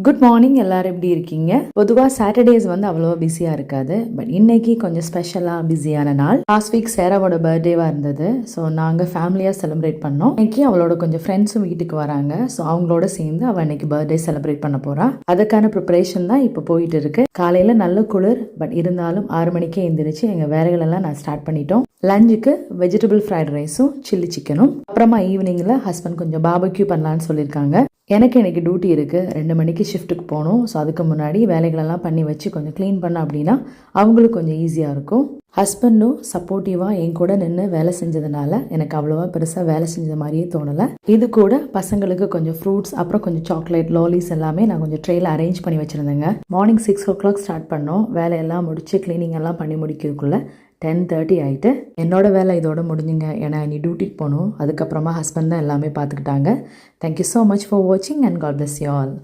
Good morning. எல்லாரும் எப்படி இருக்கீங்க? பொதுவாக சாட்டர்டேஸ் வந்து அவ்வளோவா பிஸியாக இருக்காது. பட் இன்னைக்கு கொஞ்சம் ஸ்பெஷலாக பிஸியான நாள். லாஸ்ட் வீக் சேராவோட பர்த்டேவாக இருந்தது. ஸோ நாங்கள் ஃபேமிலியாக செலிப்ரேட் பண்ணோம். இன்னைக்கு அவளோட கொஞ்சம் ஃப்ரெண்ட்ஸும் வீட்டுக்கு வராங்க. ஸோ அவங்களோட சேர்ந்து அவள் இன்னைக்கு பர்த்டே செலிப்ரேட் பண்ண போறா. அதுக்கான ப்ரிப்பரேஷன் தான் இப்போ போயிட்டு இருக்கு. காலையில் நல்ல குளிர், பட் இருந்தாலும் 6 மணிக்கே எழுந்திரிச்சு எங்கள் வேலைகளெல்லாம் நான் ஸ்டார்ட் பண்ணிட்டோம். லஞ்சுக்கு வெஜிடபிள் ஃப்ரைட் ரைஸும் சில்லி சிக்கனும். அப்புறமா ஈவினிங்கில் ஹஸ்பண்ட் கொஞ்சம் பாபக்யூ பண்ணலான்னு சொல்லியிருக்காங்க. எனக்கு இன்னைக்கு டியூட்டி இருக்குது. 2 மணிக்கு ஷிஃப்ட்டுக்கு போகணும். ஸோ அதுக்கு முன்னாடி வேலைகளெல்லாம் பண்ணி வச்சு கொஞ்சம் க்ளீன் பண்ண அப்படின்னா அவங்களுக்கு கொஞ்சம் ஈஸியாக இருக்கும். ஹஸ்பண்டும் சப்போர்ட்டிவாக என் கூட நின்று வேலை செஞ்சதுனால எனக்கு அவ்வளோவா பெருசாக வேலை செஞ்ச மாதிரியே தோணலை. இது கூட பசங்களுக்கு கொஞ்சம் ஃப்ரூட்ஸ், அப்புறம் கொஞ்சம் சாக்லேட், லாலிஸ் எல்லாமே நான் கொஞ்சம் ட்ரெயில் அரேஞ்ச் பண்ணி வச்சுருந்தேங்க. மார்னிங் 6 o'clock ஸ்டார்ட் பண்ணோம். வேலையெல்லாம் முடிச்சு க்ளீனிங் எல்லாம் பண்ணி முடிக்கிறதுக்குள்ளே 10:30 ஆகிட்டு என்னோட வேலை இதோட முடிஞ்சுங்க. ஏன்னா இனி டியூட்டிக்கு போகணும். அதுக்கப்புறமா ஹஸ்பண்ட் தான் எல்லாமே பார்த்துக்கிட்டாங்க. தேங்க்யூ ஸோ மச் ஃபார் வாட்சிங் and God bless you all.